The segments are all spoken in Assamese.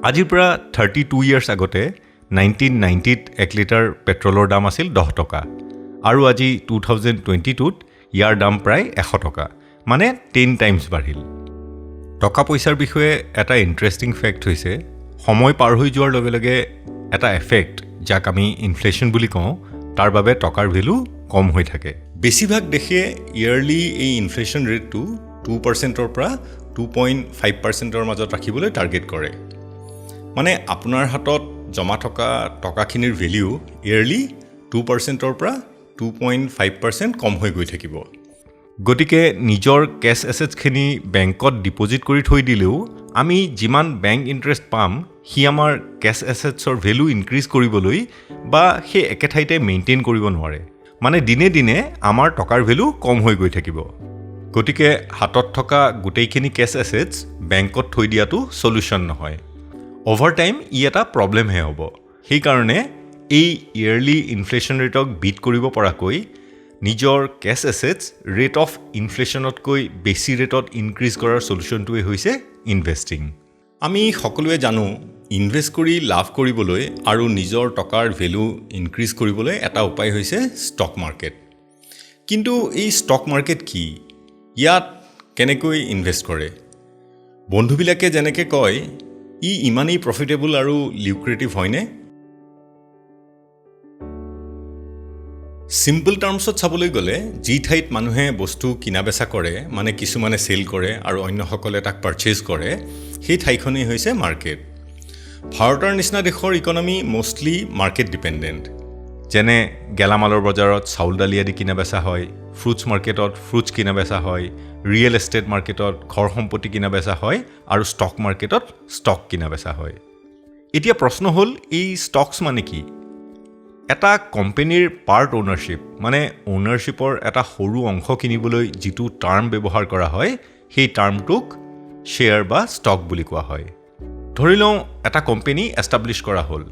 আজিৰ পৰা 32 ইয়াৰ্ছ আগতে 1990ত 1 লিটাৰ পেট্ৰলৰ দাম আছিল 10 টকা আৰু আজি 2022ত ইয়াৰ দাম প্ৰায় 100 টকা মানে 10 টাইমছ বাঢ়িল টকা পইচাৰ বিষয়ে এটা ইণ্টাৰেষ্টিং ফেক্ট হৈছে সময় পাৰ হৈ যোৱাৰ লগে লগে এটা এফেক্ট যাক আমি ইনফ্লেশ্যন বুলি কওঁ তাৰ বাবে টকাৰ ভ্যালু কম হৈ থাকে বেছিভাগ দেশে ইয়াৰলি এই ইনফ্লেশ্যন ৰেটটো 2%ৰ পৰা 2.5%ৰ মাজত ৰাখিবলৈ টাৰ্গেট কৰে মানে আপোনাৰ হাতত জমা থকা টকাখিনিৰ ভ্যালু ইয়াৰলি 2%ৰ পৰা 2.5% কম হৈ গৈ থাকিব গতিকে নিজৰ কেছ এছেটছখিনি বেংকত ডিপজিট কৰি থৈ দিলেও আমি যিমান বেংক ইণ্টাৰেষ্ট পাম সি আমাৰ কেছ এছেটছৰ ভ্যালু ইনক্ৰিজ কৰিবলৈ বা সেই একে ঠাইতে মেইনটেইন কৰিব নোৱাৰে মানে দিনে দিনে আমাৰ টকাৰ ভ্যালু কম হৈ গৈ থাকিব গতিকে হাতত থকা গোটেইখিনি কেছ এছেটছ বেংকত থৈ দিয়াটো সলিউশন নহয় অভাৰ টাইম ই এটা প্ৰবলেমহে হ'ব সেইকাৰণে এই ইয়াৰলি ইনফ্লেশ্যন ৰেটক বিট কৰিব পৰাকৈ নিজৰ কেছ এছেটছ ৰেট অফ ইনফ্লেশ্যনতকৈ বেছি ৰেটত ইনক্ৰিজ কৰাৰ সলিউশনটোৱে হৈছে ইনভেষ্টিং আমি সকলোৱে জানো ইনভেষ্ট কৰি লাভ কৰিবলৈ আৰু নিজৰ টকাৰ ভ্যালু ইনক্ৰিজ কৰিবলৈ এটা উপায় হৈছে ষ্টক মাৰ্কেট কিন্তু এই ষ্টক মাৰ্কেট কি ইয়াত কেনেকৈ ইনভেষ্ট কৰে বন্ধুবিলাকে যেনেকৈ কয় ই ইমানেই প্ৰফিটেবল আৰু লিউক্ৰেটিভ হয়নে সিম্পল টাৰ্মছত চাবলৈ গ'লে যি ঠাইত মানুহে বস্তু কিনা বেচা কৰে মানে কিছুমানে সেল কৰে আৰু অন্যসকলে তাক পাৰচেজ কৰে সেই ঠাইখনেই হৈছে মাৰ্কেট ভাৰতৰ নিচিনা দেশৰ ইকনমি মোষ্টলি মাৰ্কেট ডিপেণ্ডেণ্ট যেনে গেলামালৰ বজাৰত চাউল দালি আদি কিনা বেচা হয় ফ্ৰুটছ মাৰ্কেটত ফ্ৰুটছ কিনা বেচা হয় ৰিয়েল এষ্টেট মাৰ্কেটত ঘৰ সম্পত্তি কিনা বেচা হয় আৰু ষ্টক মাৰ্কেটত ষ্টক কিনা বেচা হয় এতিয়া প্ৰশ্ন হ'ল এই ষ্টকছ মানে কি এটা কোম্পানীৰ পাৰ্ট ওনাৰশ্বিপ মানে ওনাৰশ্বিপৰ এটা সৰু অংশ কিনিবলৈ যিটো টাৰ্ম ব্যৱহাৰ কৰা হয় সেই টাৰ্মটোক শ্বেয়াৰ বা ষ্টক বুলি কোৱা হয় ধৰি লওঁ এটা কোম্পানী এষ্টাব্লিছ কৰা হ'ল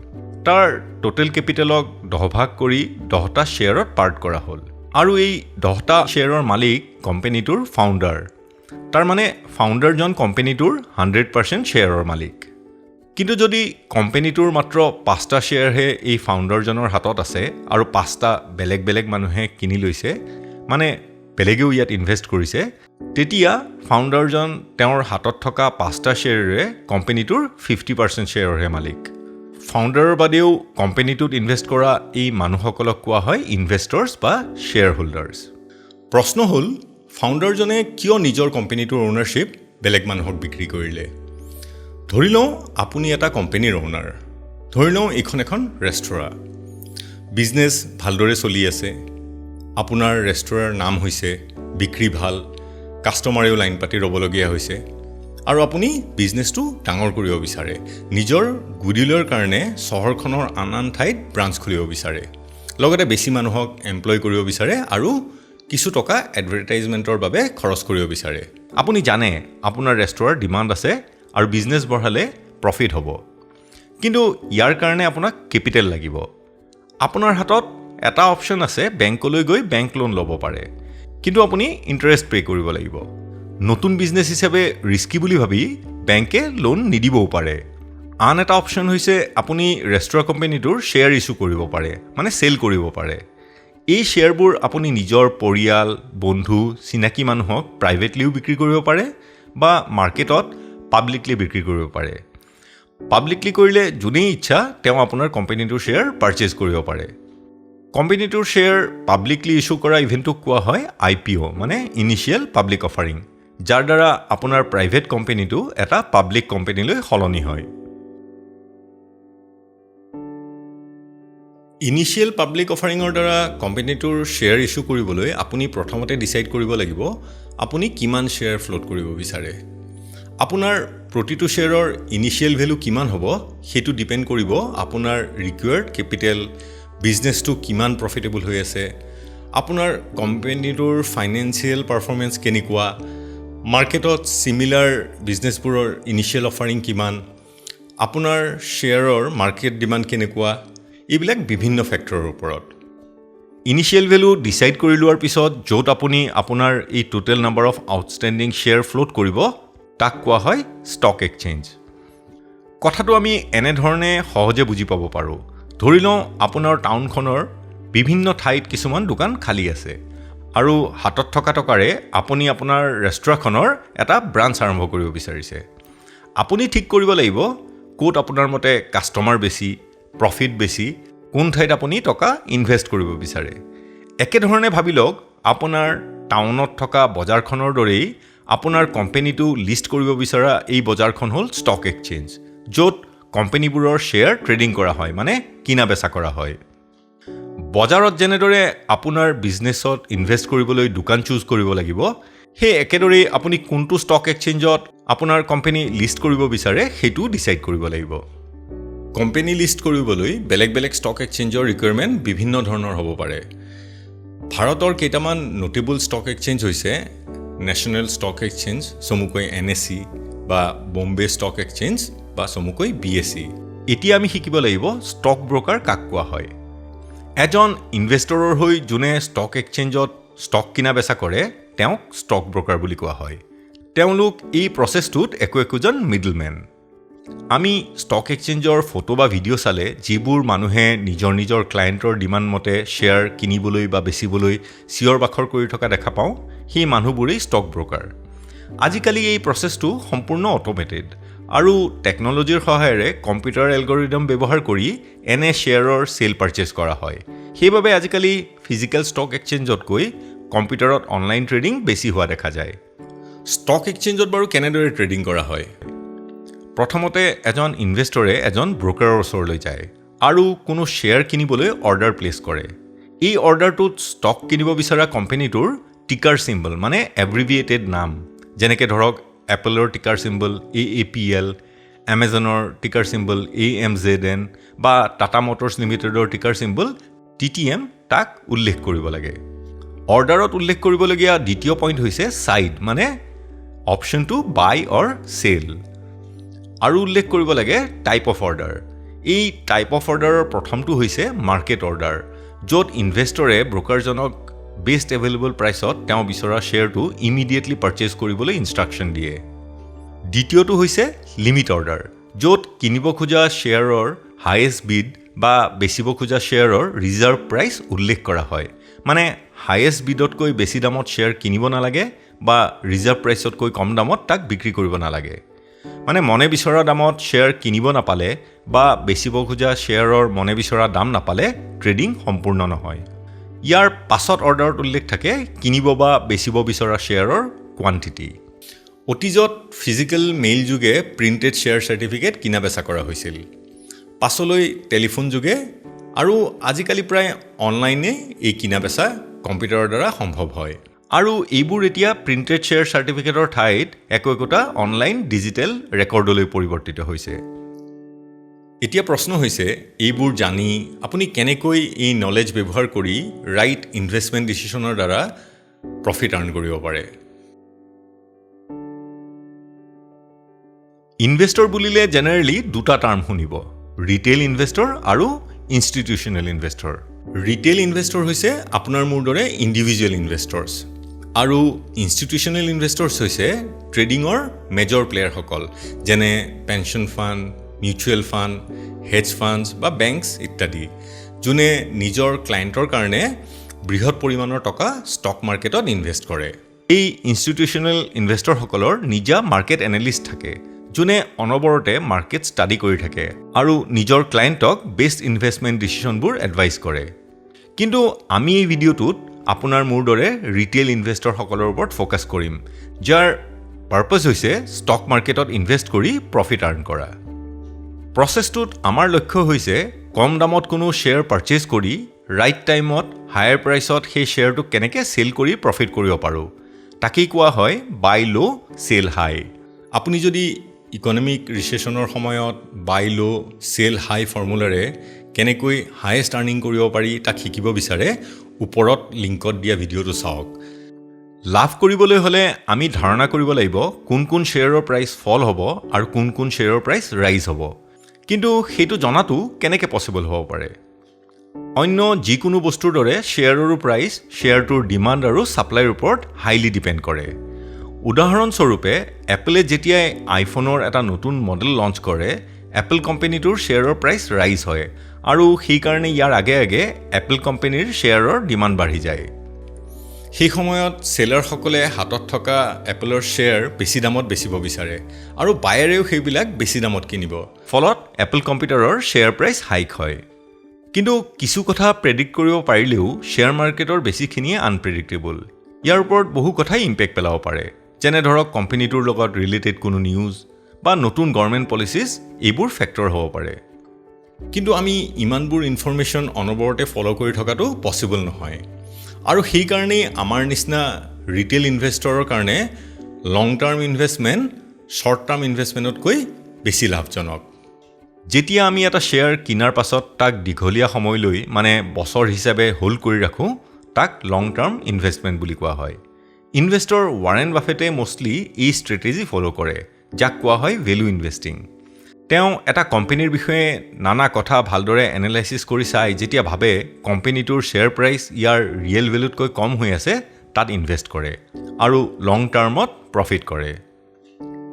তাৰ টোটেল কেপিটেলক 10 ভাগ কৰি 10টা শ্বেয়াৰত পাৰ্ট কৰা হ'ল আৰু এই 10টা শ্বেয়াৰৰ মালিক কোম্পানীটোৰ ফাউণ্ডাৰ তাৰ মানে ফাউণ্ডাৰজন কোম্পানীটোৰ 100% শ্বেয়াৰৰ মালিক কিন্তু যদি কোম্পানীটোৰ মাত্ৰ 5টা শ্বেয়াৰহে এই ফাউণ্ডাৰজনৰ হাতত আছে আৰু 5টা বেলেগ বেলেগ মানুহে কিনি লৈছে মানে বেলেগেও ইয়াত ইনভেষ্ট কৰিছে তেতিয়া ফাউণ্ডাৰজন তেওঁৰ হাতত থকা 5টা শ্বেয়াৰেৰে কোম্পানীটোৰ 50% শ্বেয়াৰৰহে মালিক ফাউণ্ডাৰৰ বাদেও কোম্পানীটোত ইনভেষ্ট কৰা এই মানুহসকলক কোৱা হয় ইনভেষ্টৰ্ছ বা শ্বেয়াৰ হোল্ডাৰ্ছ প্ৰশ্ন হ'ল ফাউণ্ডাৰজনে কিয় নিজৰ কোম্পানীটোৰ ওনাৰশ্বিপ বেলেগ মানুহক বিক্ৰী কৰিলে ধৰি লওঁ আপুনি এটা কোম্পানীৰ ওনাৰ ধৰি লওঁ এইখন এখন ৰেষ্টুৰাঁ বিজনেছ ভালদৰে চলি আছে আপোনাৰ ৰেষ্টুৰাঁৰ নাম হৈছে বিক্ৰী ভাল কাষ্টমাৰেও লাইন পাতি ৰ'বলগীয়া হৈছে আৰু আপুনি বিজনেছটো ডাঙৰ কৰিব বিচাৰে নিজৰ গুডউইলৰ কাৰণে চহৰখনৰ আন ঠাইত ব্ৰাঞ্চ খুলিব বিচাৰে লগতে বেছি মানুহক এমপ্লয় কৰিব বিচাৰে আৰু কিছু টকা এডভাৰটাইজমেণ্টৰ বাবে খৰচ কৰিব বিচাৰে আপুনি জানে আপোনাৰ ৰেষ্টুৰাঁৰ ডিমাণ্ড আছে আৰু বিজনেছ বঢ়ালে প্ৰফিট হ'ব কিন্তু ইয়াৰ কাৰণে আপোনাক কেপিটেল লাগিব আপোনাৰ হাতত এটা অপশ্যন আছে বেংকলৈ গৈ বেংক লোন ল'ব পাৰে কিন্তু আপুনি ইণ্টাৰেষ্ট পে' কৰিব লাগিব নতুন বিজনেছ হিচাপে ৰিস্কি বুলি ভাবি বেংকে লোন নিদিবও পাৰে আন এটা অপশ্যন হৈছে আপুনি ৰেষ্টুৰাঁ কোম্পানীটোৰ শ্বেয়াৰ ইছ্যু কৰিব পাৰে মানে চেল কৰিব পাৰে এই শ্বেয়াৰবোৰ আপুনি নিজৰ পৰিয়াল বন্ধু চিনাকি মানুহক প্ৰাইভেটলিও বিক্ৰী কৰিব পাৰে বা মাৰ্কেটত পাব্লিকলি বিক্ৰী কৰিব পাৰে পাব্লিকলি কৰিলে যোনেই ইচ্ছা তেওঁ আপোনাৰ কোম্পানীটোৰ শ্বেয়াৰ পাৰচেজ কৰিব পাৰে কোম্পানীটোৰ শ্বেয়াৰ পাব্লিকলি ইছ্যু কৰা ইভেণ্টটোক কোৱা হয় IPO মানে ইনিচিয়েল পাব্লিক অফাৰিং যাৰ দ্বাৰা আপোনাৰ প্ৰাইভেট কোম্পানীটো এটা পাব্লিক কোম্পানীলৈ সলনি হয় ইনিচিয়েল পাব্লিক অফাৰিঙৰ দ্বাৰা কোম্পানীটোৰ শ্বেয়াৰ ইছ্যু কৰিবলৈ আপুনি প্ৰথমতে ডিচাইড কৰিব লাগিব আপুনি কিমান শ্বেয়াৰ ফ্লোট কৰিব বিচাৰে আপোনাৰ প্ৰতিটো শ্বেয়াৰৰ ইনিচিয়েল ভ্যালু কিমান হ'ব সেইটো ডিপেণ্ড কৰিব আপোনাৰ ৰিকুৱাৰ্ড কেপিটেল বিজনেছটো কিমান প্ৰফিটেবল হৈ আছে আপোনাৰ কোম্পানীটোৰ ফাইনেন্সিয়েল পাৰফৰ্মেন্স কেনেকুৱা মাৰ্কেটত সিমিলাৰ বিজনেছবোৰৰ ইনিচিয়েল অফাৰিং কিমান আপোনাৰ শ্বেয়াৰৰ মাৰ্কেট ডিমাণ্ড কেনেকুৱা এইবিলাক বিভিন্ন ফেক্টৰৰ ওপৰত ইনিচিয়েল ভ্যালু ডিসাইড কৰি লোৱাৰ পিছত য'ত আপুনি আপোনাৰ এই total number of outstanding share float কৰিব তাক কোৱা হয় ষ্টক এক্সচেঞ্জ কথাটো আমি এনেধৰণে সহজে বুজি পাব পাৰোঁ। ধৰি লওঁ আপোনাৰ টাউনখনৰ বিভিন্ন ঠাইত কিছুমান দোকান খালী আছে আৰু হাতত থকা টকাৰে আপুনি আপোনাৰ ৰেষ্টুৰাখনৰ এটা ব্ৰাঞ্চ আৰম্ভ কৰিব বিচাৰিছে। আপুনি ঠিক কৰিব লাগিব ক'ত আপোনাৰ মতে কাষ্টমাৰ বেছি, প্ৰফিট বেছি, কোন ঠাইত আপুনি টকা ইনভেষ্ট কৰিব বিচাৰে। একেধৰণে ভাবি লওক আপোনাৰ টাউনত থকা বজাৰখনৰ দৰেই আপোনাৰ কোম্পানীটো লিষ্ট কৰিব বিচৰা এই বজাৰখন হ'ল ষ্টক এক্সচেঞ্জ, য'ত কোম্পানীবোৰৰ শ্বেয়াৰ ট্ৰেডিং কৰা হয়, মানে কিনা বেচা কৰা হয়। বজাৰত যেনেদৰে আপোনাৰ বিজনেছত ইনভেষ্ট কৰিবলৈ দোকান চুজ কৰিব লাগিব, সেই একেদৰেই আপুনি কোনটো ষ্টক এক্সচেঞ্জত আপোনাৰ কোম্পানী লিষ্ট কৰিব বিচাৰে সেইটো ডিচাইড কৰিব লাগিব। কোম্পানী লিষ্ট কৰিবলৈ বেলেগ বেলেগ ষ্টক এক্সচেঞ্জৰ ৰিকুৱাৰমেণ্ট বিভিন্ন ধৰণৰ হ'ব পাৰে। ভাৰতৰ কেইটামান নোটেবল ষ্টক এক্সচেঞ্জ হৈছে নেশ্যনেল ষ্টক এক্সচেঞ্জ, চমুকৈ NSE, বা বম্বে ষ্টক এক্সচেঞ্জ, বা চমুকৈ BSE। এতিয়া আমি শিকিব লাগিব ষ্টক ব্ৰকাৰ কাক কোৱা হয়। এজন ইনভেষ্টৰৰ হৈ যোনে ষ্টক এক্সচেঞ্জত ষ্টক কিনা বেচা কৰে তেওঁক ষ্টক ব্ৰকাৰ বুলি কোৱা হয়। তেওঁলোক এই প্ৰচেছটোত একোজন মিডলমেন। আমি ষ্টক এক্সচেঞ্জৰ ফটো বা ভিডিঅ' চালে যিবোৰ মানুহে নিজৰ নিজৰ ক্লায়েণ্টৰ ডিমাণ্ড মতে শ্বেয়াৰ কিনিবলৈ বা বেচিবলৈ চিঞৰ বাখৰ কৰি থকা দেখা পাওঁ, সেই মানুহবোৰেই ষ্টক ব্ৰকাৰ। আজিকালি এই প্ৰচেছটো সম্পূৰ্ণ অট'মেটেড আৰু টেকন'লজিৰ সহায়েৰে কম্পিউটাৰ এলগৰিদম ব্যৱহাৰ কৰি এনে শ্বেয়াৰৰ চেল পাৰচেজ কৰা হয়। সেইবাবে আজিকালি ফিজিকেল ষ্টক এক্সচেঞ্জতকৈ কম্পিউটাৰত অনলাইন ট্ৰেডিং বেছি হোৱা দেখা যায়। ষ্টক এক্সচেঞ্জত বাৰু কেনেদৰে ট্ৰেডিং কৰা হয়? প্ৰথমতে এজন ইনভেষ্টৰে এজন ব্ৰকাৰৰ ওচৰলৈ যায় আৰু কোনো শ্বেয়াৰ কিনিবলৈ অৰ্ডাৰ প্লেচ কৰে। এই অৰ্ডাৰটোত ষ্টক কিনিব বিচৰা কোম্পানীটোৰ টিকাৰ চিম্বল, মানে এব্ৰিভিয়েটেড নাম, যেনেকৈ ধৰক এপলৰ টিকাৰ চিম্বল AAPL, এমেজনৰ টিকাৰ চিম্বল AMZN, বা টাটা মটৰ্ছ লিমিটেডৰ টিকাৰ চিম্বল TTM, তাক উল্লেখ কৰিব লাগে। অৰ্ডাৰত উল্লেখ কৰিবলগীয়া দ্বিতীয় পইণ্ট হৈছে ছাইড, মানে অপশ্যন টু বাই অৰ চেল। আৰু উল্লেখ কৰিব লাগে টাইপ অফ অৰ্ডাৰ। এই টাইপ অফ অৰ্ডাৰৰ প্ৰথমটো হৈছে মাৰ্কেট অৰ্ডাৰ, য'ত ইনভেষ্টৰে ব্ৰকাৰজনক বেষ্ট এভেইলেবল প্ৰাইচত তেওঁ বিচৰা শ্বেয়াৰটো ইমিডিয়েটলি পাৰচেজ কৰিবলৈ ইনষ্ট্ৰাকশ্যন দিয়ে। দ্বিতীয়টো হৈছে লিমিট অৰ্ডাৰ, য'ত কিনিব খোজা শ্বেয়াৰৰ হায়েষ্ট বিড বা বেচিব খোজা শ্বেয়াৰৰ ৰিজাৰ্ভ প্ৰাইচ উল্লেখ কৰা হয়, মানে হায়েষ্ট বিডতকৈ বেছি দামত শ্বেয়াৰ কিনিব নালাগে বা ৰিজাৰ্ভ প্ৰাইচতকৈ কম দামত তাক বিক্ৰী কৰিব নালাগে। মানে মনে বিচৰা দামত শ্বেয়াৰ কিনিব নাপালে বা বেচিব খোজা শ্বেয়াৰৰ মনে বিচৰা দাম নাপালে ট্ৰেডিং সম্পূৰ্ণ নহয়। ইয়াৰ পাছত অৰ্ডাৰত উল্লেখ থাকে কিনিব বা বেচিব বিচৰা শ্বেয়াৰৰ কোৱান্টিটি। অতীজত ফিজিকেল মেইল যোগে প্ৰিণ্টেড শ্বেয়াৰ চাৰ্টিফিকেট কিনা বেচা কৰা হৈছিল। পাছলৈ টেলিফোন যোগে আৰু আজিকালি প্ৰায় অনলাইনে এই কিনা বেচা কম্পিউটাৰৰ দ্বাৰা সম্ভৱ হয়। আৰু এইবোৰ এতিয়া প্ৰিণ্টেড শ্বেয়াৰ চাৰ্টিফিকেটৰ ঠাইত একোটা অনলাইন ডিজিটেল ৰেকৰ্ডলৈ পৰিৱৰ্তিত হৈছে। এতিয়া প্ৰশ্ন হৈছে, এইবোৰ জানি আপুনি কেনেকৈ এই নলেজ ব্যৱহাৰ কৰি ৰাইট ইনভেষ্টমেণ্ট ডিচিশ্যনৰ দ্বাৰা প্ৰফিট আৰ্ণ কৰিব পাৰে? ইনভেষ্টৰ বুলিলে জেনেৰেলি দুটা টাৰ্ম শুনিব, ৰিটেইল ইনভেষ্টৰ আৰু ইনষ্টিটিউশ্যনেল ইনভেষ্টৰ। ৰিটেইল ইনভেষ্টৰ হৈছে আপোনাৰ মোৰ দৰে ইণ্ডিভিজুৱেল ইনভেষ্টৰ্ছ, আৰু ইনষ্টিটিউশ্যনেল ইনভেষ্টৰ্ছ হৈছে ট্ৰেডিঙৰ মেজৰ প্লেয়াৰসকল, যেনে pension fund, mutual fund, has funds বা বেংকছ ইত্যাদি, যোনে নিজৰ ক্লায়েণ্টৰ কাৰণে বৃহৎ পৰিমাণৰ টকা ষ্টক মাৰ্কেটত ইনভেষ্ট কৰে। এই ইনষ্টিটিউশ্যনেল ইনভেষ্টৰসকলৰ নিজা মাৰ্কেট এনালিষ্ট থাকে, যোনে অনবৰতে মাৰ্কেট ষ্টাডি কৰি থাকে আৰু নিজৰ ক্লায়েণ্টক বেষ্ট ইনভেষ্টমেণ্ট ডিচিশ্যনবোৰ এডভাইচ কৰে। কিন্তু আমি এই ভিডিঅ'টোত আপোনাৰ মোৰ দৰে ৰিটেইল ইনভেষ্টৰসকলৰ ওপৰত ফ'কাছ কৰিম, যাৰ পাৰ্পাছ হৈছে ষ্টক মাৰ্কেটত ইনভেষ্ট কৰি প্ৰফিট আৰ্ণ কৰা। প্ৰচেছটোত আমাৰ লক্ষ্য হৈছে কম দামত কোনো শ্বেয়াৰ পাৰচেজ কৰি ৰাইট টাইমত হায়াৰ প্ৰাইচত সেই শ্বেয়াৰটোক কেনেকৈ চেল কৰি প্ৰফিট কৰিব পাৰোঁ, তাকেই কোৱা হয় বাই ল' চেল হাই। আপুনি যদি ইকনমিক ৰিচেশ্যনৰ সময়ত বাই ল' চেল হাই ফৰ্মুলাৰে কেনেকৈ হায়েষ্ট আৰ্নিং কৰিব পাৰি তাক শিকিব বিচাৰে, ওপৰত লিংকত দিয়া ভিডিঅ'টো চাওক। লাভ কৰিবলৈ হ'লে আমি ধাৰণা কৰিব লাগিব কোন কোন শ্বেয়াৰৰ প্ৰাইচ ফল হ'ব আৰু কোন কোন শ্বেয়াৰৰ প্ৰাইচ ৰাইজ হ'ব। কিন্তু সেইটো জনাটো কেনেকৈ পচিবল হ'ব পাৰে? অন্য যিকোনো বস্তুৰ দৰে শ্বেয়াৰৰো প্ৰাইচ শ্বেয়াৰটোৰ ডিমাণ্ড আৰু ছাপ্লাইৰ ওপৰত হাইলি ডিপেণ্ড কৰে। উদাহৰণস্বৰূপে এপলে যেতিয়াই আইফোনৰ এটা নতুন মডেল লঞ্চ কৰে, এপল কোম্পানীটোৰ শ্বেয়াৰৰ প্ৰাইচ ৰাইজ হয় আৰু সেইকাৰণে ইয়াৰ আগে আগে এপল কোম্পানীৰ শ্বেয়াৰৰ ডিমাণ্ড বাঢ়ি যায় সেই সময়ত সেলাৰসকলে হাতত থকা এপলৰ শ্বেয়াৰ বেছি দামত বেচিব বিচাৰে আৰু বায়াৰেও সেইবিলাক বেছি দামত কিনিব ফলত এপল কম্পিউটাৰৰ শ্বেয়াৰ প্ৰাইচ হাইক হয় কিন্তু কিছু কথা প্ৰেডিক্ট কৰিব পাৰিলেও শ্বেয়াৰ মাৰ্কেটৰ বেছিখিনিয়ে আনপ্ৰেডিক্টেবল ইয়াৰ ওপৰত বহু কথাই ইম্পেক্ট পেলাব পাৰে যেনে ধৰক কোম্পানীটোৰ লগত ৰিলেটেড কোনো নিউজ বা নতুন গভৰ্ণমেণ্ট পলিচিজ এইবোৰ ফেক্টৰ হ'ব পাৰে কিন্তু আমি ইমানবোৰ ইনফৰমেশ্যন অনবৰতে ফলো কৰি থকাটো পচিবল নহয় আৰু সেইকাৰণেই আমাৰ নিচিনা ৰিটেইল ইনভেষ্টৰৰ কাৰণে লং টাৰ্ম ইনভেষ্টমেণ্ট শ্বৰ্ট টাৰ্ম ইনভেষ্টমেণ্টতকৈ বেছি লাভজনক যেতিয়া আমি এটা শ্বেয়াৰ কিনাৰ পাছত তাক দীঘলীয়া সময়লৈ মানে বছৰ হিচাপে হোল্ড কৰি ৰাখোঁ তাক লং টাৰ্ম ইনভেষ্টমেণ্ট বুলি কোৱা হয় ইনভেষ্টৰ ৱাৰেন বাফেটে মষ্টলি এই ষ্ট্ৰেটেজি ফ'ল' কৰে যাক কোৱা হয় ভেলু ইনভেষ্টিং তেওঁ এটা কোম্পানীৰ বিষয়ে নানা কথা ভালদৰে এনালাইচিছ কৰি চাই যেতিয়া ভাবে কোম্পানীটোৰ শ্বেয়াৰ প্ৰাইচ ইয়াৰ ৰিয়েল ভেলুতকৈ কম হৈ আছে তাত ইনভেষ্ট কৰে আৰু লং টাৰ্মত প্ৰফিট কৰে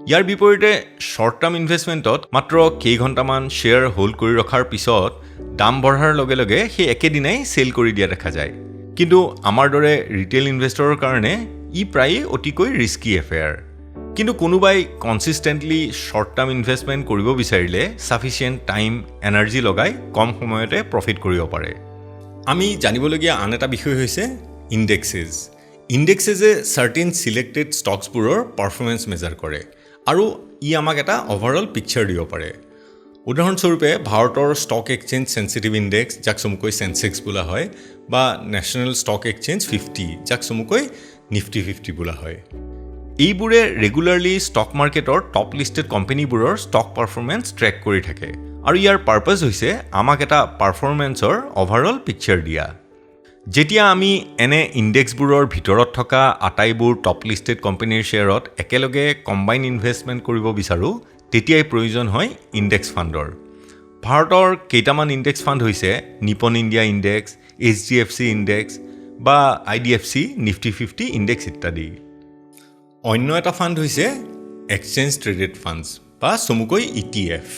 ইয়াৰ বিপৰীতে শ্বৰ্ট টাৰ্ম ইনভেষ্টমেণ্টত মাত্ৰ কেইঘণ্টামান শ্বেয়াৰ হোল্ড কৰি ৰখাৰ পিছত দাম বঢ়াৰ লগে লগে সেই একেদিনাই চেল কৰি দিয়া দেখা যায় কিন্তু আমাৰ দৰে ৰিটেইল ইনভেষ্টৰৰ কাৰণে ই প্ৰায়ে অতিকৈ ৰিস্কি এফেয়াৰ কিন্তু কোনোবাই কনচিষ্টেণ্টলি শ্বৰ্ট টাৰ্ম ইনভেষ্টমেণ্ট কৰিব বিচাৰিলে ছাফিচিয়েণ্ট টাইম এনাৰ্জি লগাই কম সময়তে প্ৰফিট কৰিব পাৰে আমি জানিবলগীয়া আন এটা বিষয় হৈছে ইণ্ডেক্সেছে চাৰ্টেইন ছিলেক্টেড ষ্টকছবোৰৰ পাৰফৰ্মেঞ্চ মেজাৰ কৰে আৰু ই আমাক এটা অভাৰঅল পিকচাৰ দিব পাৰে উদাহৰণস্বৰূপে ভাৰতৰ ষ্টক এক্সচেঞ্জ চেনচিটিভ ইণ্ডেক্স যাক চমুকৈ চেনচেক্স বোলা হয় বা নেশ্যনেল ষ্টক এক্সচেঞ্জ 50 যাক চমুকৈ নিফটি 50 বোলা হয় এইবোৰে ৰেগুলাৰলি ষ্টক মাৰ্কেটৰ টপ লিষ্টেড কোম্পানীবোৰৰ ষ্টক পাৰফৰ্মেঞ্চ ট্ৰেক কৰি থাকে আৰু ইয়াৰ পাৰ্পাছ হৈছে আমাক এটা পাৰফৰ্মেঞ্চৰ অভাৰঅল পিকচাৰ দিয়া যেতিয়া আমি এনে ইণ্ডেক্সবোৰৰ ভিতৰত থকা আটাইবোৰ টপ লিষ্টেড কোম্পানীৰ শ্বেয়াৰত একেলগে কম্বাইন ইনভেষ্টমেণ্ট কৰিব বিচাৰোঁ তেতিয়াই প্ৰয়োজন হয় ইণ্ডেক্স ফাণ্ডৰ ভাৰতৰ কেইটামান ইণ্ডেক্স ফাণ্ড হৈছে Nippon India index HDFC index বা IDFC নিফটি 50 ইণ্ডেক্স ইত্যাদি অন্য এটা ফাণ্ড হৈছে এক্সচেঞ্জ ট্ৰেডেড ফাণ্ডছ বা চমুকৈ ETF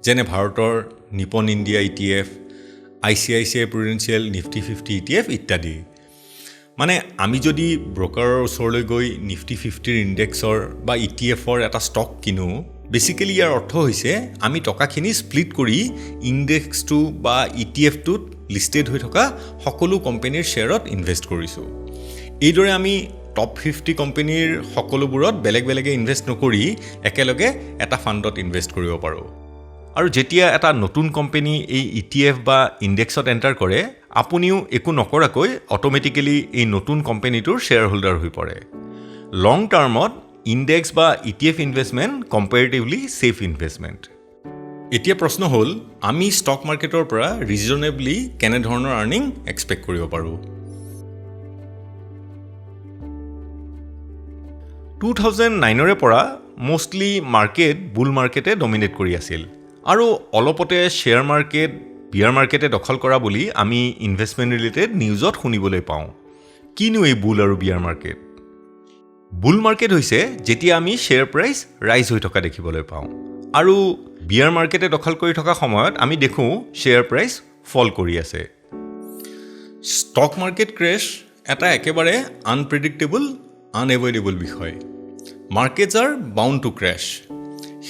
যেনে ভাৰতৰ Nippon India ETF ICICI prudential Nifty 50 ETF ইত্যাদি মানে আমি যদি ব্ৰকাৰৰ ওচৰলৈ গৈ নিফটি 50ৰ ইণ্ডেক্সৰ বা ETFৰ এটা ষ্টক কিনো বেচিকেলি ইয়াৰ অৰ্থ হৈছে আমি টকাখিনি স্প্লিট কৰি ইণ্ডেক্সটো বা ETFটোত লিষ্টেড হৈ থকা সকলো কোম্পানীৰ শ্বেয়াৰত ইনভেষ্ট কৰিছোঁ এইদৰে আমি টপ 50 কোম্পানীৰ সকলোবোৰত বেলেগ বেলেগে ইনভেষ্ট নকৰি একেলগে এটা ফাণ্ডত ইনভেষ্ট কৰিব পাৰোঁ আৰু যেতিয়া এটা নতুন কোম্পানী এই ETF বা ইণ্ডেক্সত এণ্টাৰ কৰে আপুনিও একো নকৰাকৈ অট'মেটিকেলি এই নতুন কোম্পানীটোৰ শ্বেয়াৰ হোল্ডাৰ হৈ পৰে লং টাৰ্মত ইণ্ডেক্স বা ETF investment comparatively safe investment এতিয়া প্ৰশ্ন হ'ল আমি ষ্টক মাৰ্কেটৰ পৰা ৰিজনেবলি কেনেধৰণৰ আৰ্নিং এক্সপেক্ট কৰিব পাৰোঁ 2009ৰে পৰা মষ্টলি মাৰ্কেট বুল মাৰ্কেটে ডমিনেট কৰি আছিল আৰু অলপতে শ্বেয়াৰ মাৰ্কেট বিয়াৰ মাৰ্কেটে দখল কৰা বুলি আমি ইনভেষ্টমেণ্ট ৰিলেটেড নিউজত শুনিবলৈ পাওঁ কিনো এই বুল আৰু বিয়াৰ মাৰ্কেট বুল মাৰ্কেট হৈছে যেতিয়া আমি শ্বেয়াৰ প্ৰাইচ ৰাইজ হৈ থকা দেখিবলৈ পাওঁ আৰু বিয়াৰ মাৰ্কেটে দখল কৰি থকা সময়ত আমি দেখোঁ শ্বেয়াৰ প্ৰাইচ ফল কৰি আছে ষ্টক মাৰ্কেট ক্ৰেছ এটা একেবাৰে আনপ্ৰেডিক্টেবল আনএভইডেবল বিষয় markets are bound to crash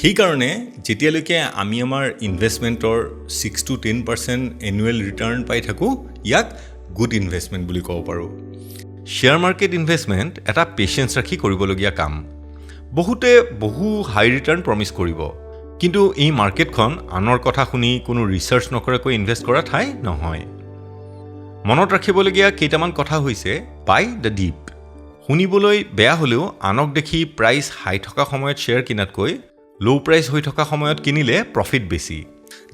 সেইকাৰণে যেতিয়ালৈকে আমি আমাৰ ইনভেষ্টমেণ্টৰ 6 to 10% এনুৱেল ৰিটাৰ্ণ পাই থাকোঁ ইয়াক গুড ইনভেষ্টমেণ্ট বুলি ক'ব পাৰোঁ শ্বেয়াৰ মাৰ্কেট ইনভেষ্টমেণ্ট এটা পেচেঞ্চ ৰাখি কৰিবলগীয়া কাম বহুতে বহু হাই ৰিটাৰ্ণ প্ৰমিছ কৰিব কিন্তু এই মাৰ্কেটখন আনৰ কথা শুনি কোনো ৰিচাৰ্চ নকৰাকৈ ইনভেষ্ট কৰা ঠাই নহয় মনত ৰাখিবলগীয়া কেইটামান কথা হৈছে বাই দ্য ডিপ শুনিবলৈ বেয়া হ'লেও আনক দেখি প্ৰাইচ হাই থকা সময়ত শ্বেয়াৰ কিনাতকৈ ল' প্ৰাইচ হৈ থকা সময়ত কিনিলে প্ৰফিট বেছি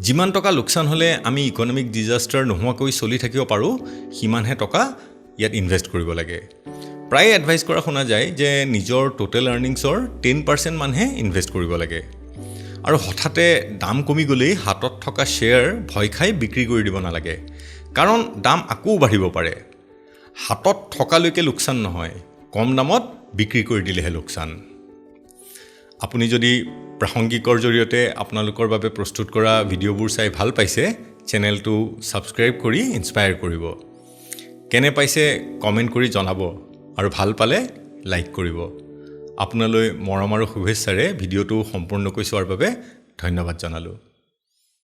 যিমান টকা লোকচান হ'লে আমি ইকনমিক ডিজাষ্টাৰ নোহোৱাকৈ চলি থাকিব পাৰোঁ সিমানহে টকা ইয়াত ইনভেষ্ট কৰিব লাগে প্ৰায় এডভাইচ কৰা শুনা যায় যে নিজৰ টোটেল আৰ্নিংছৰ 10% মানহে ইনভেষ্ট কৰিব লাগে আৰু হঠাতে দাম কমি গ'লেই হাতত থকা শ্বেয়াৰ ভয় খাই বিক্ৰী কৰি দিব নালাগে কাৰণ দাম আকৌ বাঢ়িব পাৰে হাতত থকালৈকে লোকচান নহয় কম দামত বিক্ৰী কৰি দিলেহে লোকচান আপুনি যদি প্ৰাসংগিকৰ জৰিয়তে আপোনালোকৰ বাবে প্ৰস্তুত কৰা ভিডিঅ'বোৰ চাই ভাল পাইছে চেনেলটো ছাবস্ক্ৰাইব কৰি ইনস্পায়াৰ কৰিব কেনে পাইছে কমেণ্ট কৰি জনাব আৰু ভাল পালে লাইক কৰিব আপোনালৈ মৰম আৰু শুভেচ্ছাৰে ভিডিঅ'টো সম্পূৰ্ণকৈ চোৱাৰ বাবে ধন্যবাদ জনালোঁ